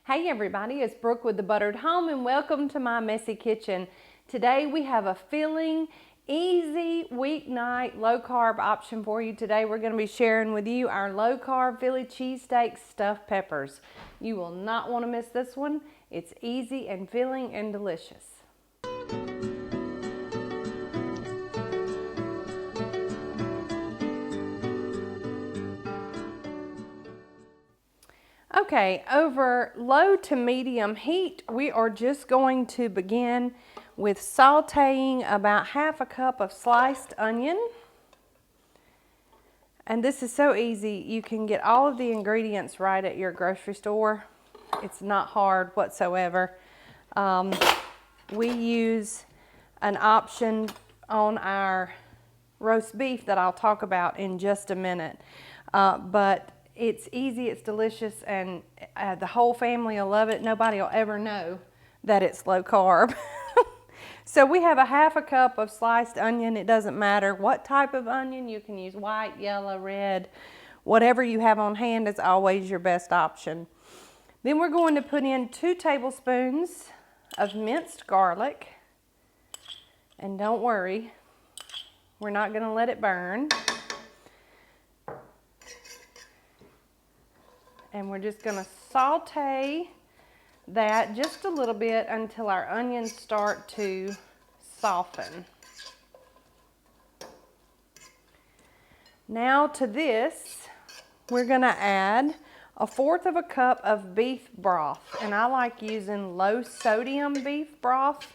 Hey everybody, it's Brooke with The Buttered Home and welcome to my messy kitchen. Today we have a filling, easy weeknight low-carb option for you. Today we're going to be sharing with you our low-carb Philly cheesesteak stuffed peppers. You will not want to miss this one. It's easy and filling and delicious. Okay, over low to medium heat, we are just going to begin with sauteing about half a cup of sliced onion. And this is so easy. You can get all of the ingredients right at your grocery store. It's not hard whatsoever. We use an option on our roast beef that I'll talk about in just a minute. But it's easy, it's delicious, and the whole family will love it. Nobody will ever know that it's low carb. So we have a half a cup of sliced onion. It doesn't matter what type of onion. You can use white, yellow, red. Whatever you have on hand is always your best option. Then we're going to put in 2 tablespoons of minced garlic. And don't worry, we're not going to let it burn. And we're just going to saute that just a little bit until our onions start to soften. Now to this, we're going to add 1/4 cup of beef broth. And I like using low sodium beef broth.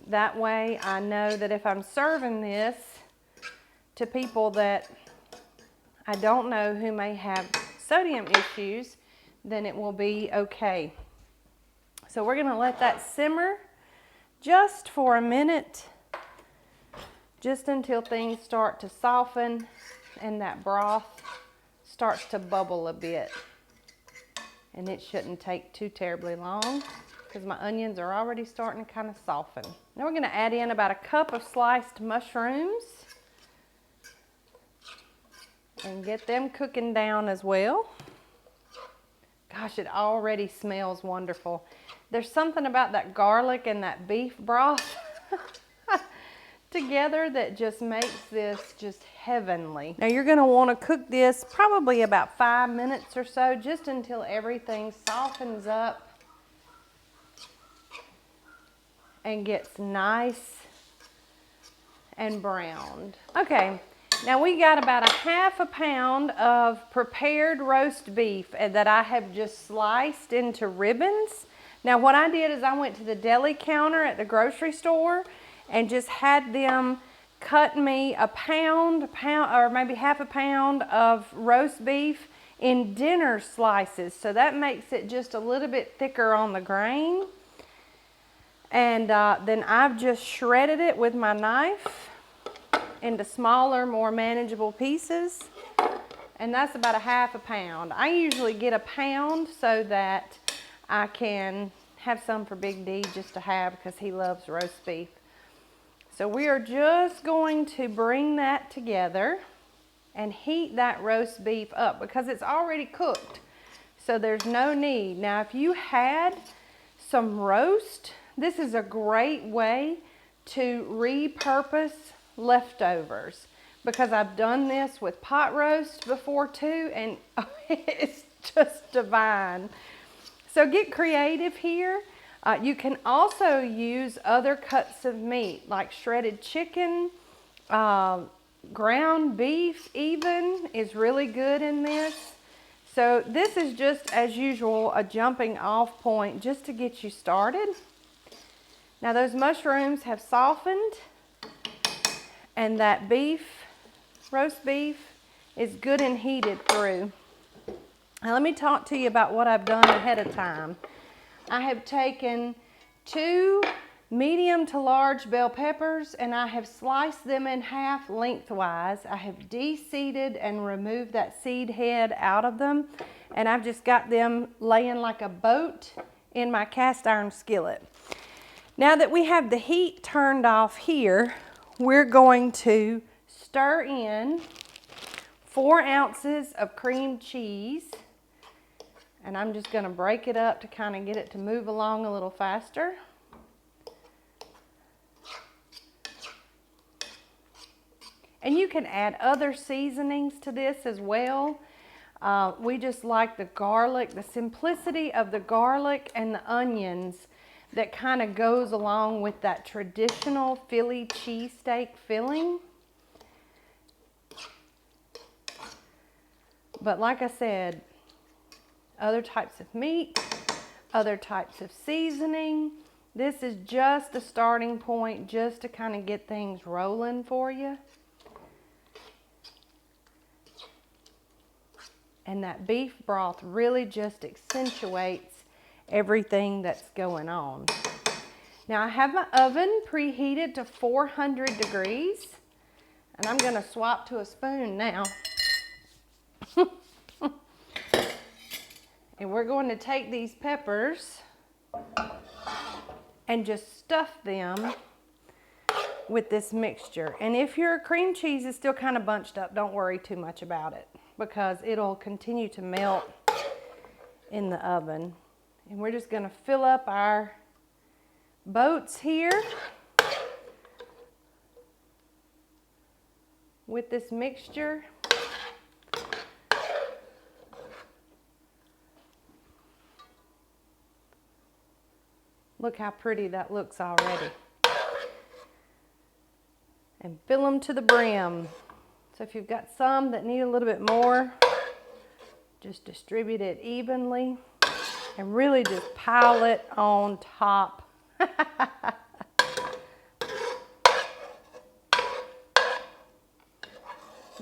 That way I know that if I'm serving this to people that I don't know who may have sodium issues, then it will be okay. So we're going to let that simmer just for a minute, just until things start to soften and that broth starts to bubble a bit. And it shouldn't take too terribly long because my onions are already starting to kind of soften. Now we're going to add in about 1 cup of sliced mushrooms and get them cooking down as well. Gosh, it already smells wonderful. There's something about that garlic and that beef broth together that just makes this just heavenly. Now you're going to want to cook this probably about 5 minutes or so, just until everything softens up and gets nice and browned. Okay. Now we got about 1/2 pound of prepared roast beef that I have just sliced into ribbons. Now what I did is I went to the deli counter at the grocery store and just had them cut me a pound or maybe 1/2 pound of roast beef in dinner slices. So that makes it just a little bit thicker on the grain. And then I've just shredded it with my knife into smaller, more manageable pieces. And that's about 1/2 pound. I usually get a pound so that I can have some for Big D just to have because he loves roast beef. So we are just going to bring that together and heat that roast beef up because it's already cooked. So there's no need. Now if you had some roast, this is a great way to repurpose leftovers, because I've done this with pot roast before too, and it's just divine. So get creative here. You can also use other cuts of meat like shredded chicken, ground beef even is really good in this. So this is just, as usual, a jumping off point just to get you started. Now those mushrooms have softened, and that beef, roast beef, is good and heated through. Now let me talk to you about what I've done ahead of time. I have taken 2 medium to large bell peppers and I have sliced them in half lengthwise. I have de-seeded and removed that seed head out of them, and I've just got them laying like a boat in my cast iron skillet. Now that we have the heat turned off here, we're going to stir in 4 ounces of cream cheese. And I'm just going to break it up to kind of get it to move along a little faster. And you can add other seasonings to this as well. We just like the garlic, the simplicity of the garlic and the onions that kind of goes along with that traditional Philly cheesesteak filling. But like I said, other types of meat, other types of seasoning. This is just a starting point just to kind of get things rolling for you. And that beef broth really just accentuates everything that's going on. Now I have my oven preheated to 400 degrees, and I'm going to swap to a spoon now. And we're going to take these peppers and just stuff them with this mixture. And if your cream cheese is still kind of bunched up, don't worry too much about it, because it'll continue to melt in the oven. And we're just going to fill up our boats here with this mixture. Look how pretty that looks already. And fill them to the brim. So if you've got some that need a little bit more, just distribute it evenly and really just pile it on top.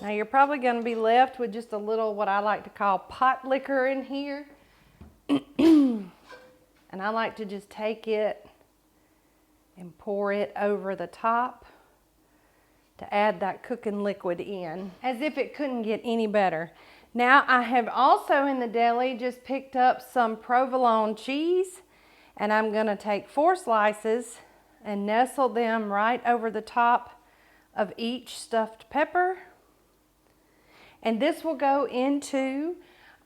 Now you're probably going to be left with just a little what I like to call pot liquor in here. And I like to just take it and pour it over the top to add that cooking liquid in, as if it couldn't get any better. Now I have also in the deli just picked up some provolone cheese, and I'm going to take 4 slices and nestle them right over the top of each stuffed pepper. And this will go into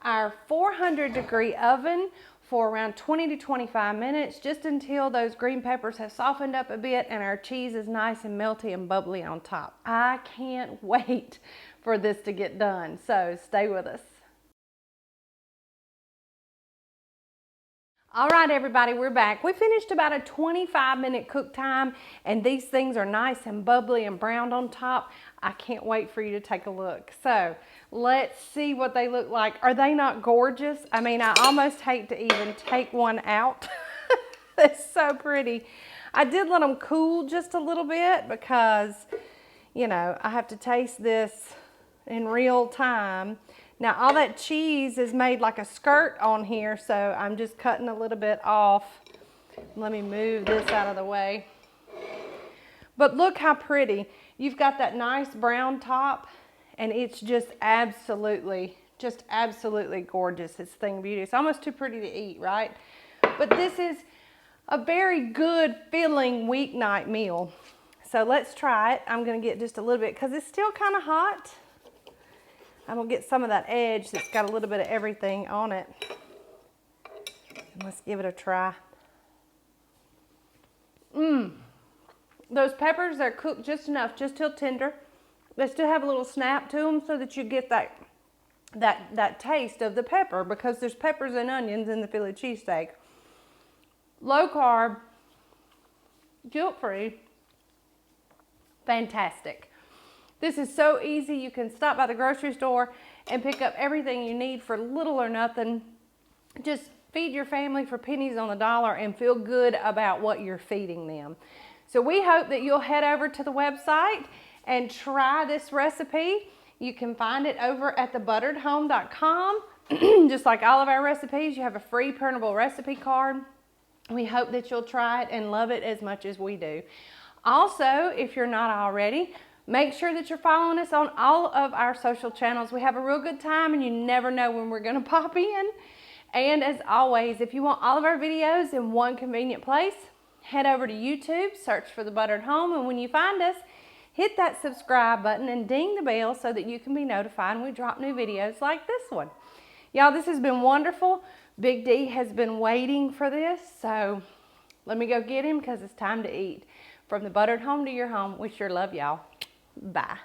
our 400-degree oven for around 20 to 25 minutes, just until those green peppers have softened up a bit and our cheese is nice and melty and bubbly on top. I can't wait for this to get done, so stay with us. All right, everybody, we're back. We finished about a 25-minute cook time, and these things are nice and bubbly and browned on top. I can't wait for you to take a look. So let's see what they look like. Are they not gorgeous? I mean, I almost hate to even take one out. It's so pretty. I did let them cool just a little bit because, you know, I have to taste this in real time. Now all that cheese is made like a skirt on here, so I'm just cutting a little bit off. Let me move this out of the way. But look how pretty. You've got that nice brown top, and it's just absolutely gorgeous. It's a thing of beauty. It's almost too pretty to eat, right? But this is a very good filling weeknight meal. So let's try it. I'm gonna get just a little bit because it's still kind of hot. I'm gonna get some of that edge that's got a little bit of everything on it. And let's give it a try. Those peppers, they're cooked just enough, just till tender. They still have a little snap to them so that you get that taste of the pepper, because there's peppers and onions in the Philly cheesesteak. Low carb, guilt-free, fantastic. This is so easy. You can stop by the grocery store and pick up everything you need for little or nothing. Just feed your family for pennies on the dollar and feel good about what you're feeding them. So we hope that you'll head over to the website and try this recipe. You can find it over at thebutteredhome.com. Just like all of our recipes, you have a free printable recipe card. We hope that you'll try it and love it as much as we do. Also, if you're not already, make sure that you're following us on all of our social channels. We have a real good time, and you never know when we're going to pop in. And as always, if you want all of our videos in one convenient place, head over to YouTube, search for The Buttered Home, and when you find us, hit that subscribe button and ding the bell so that you can be notified when we drop new videos like this one. Y'all, this has been wonderful. Big D has been waiting for this, so let me go get him because it's time to eat. From the buttered home to your home, we sure love y'all. Bye.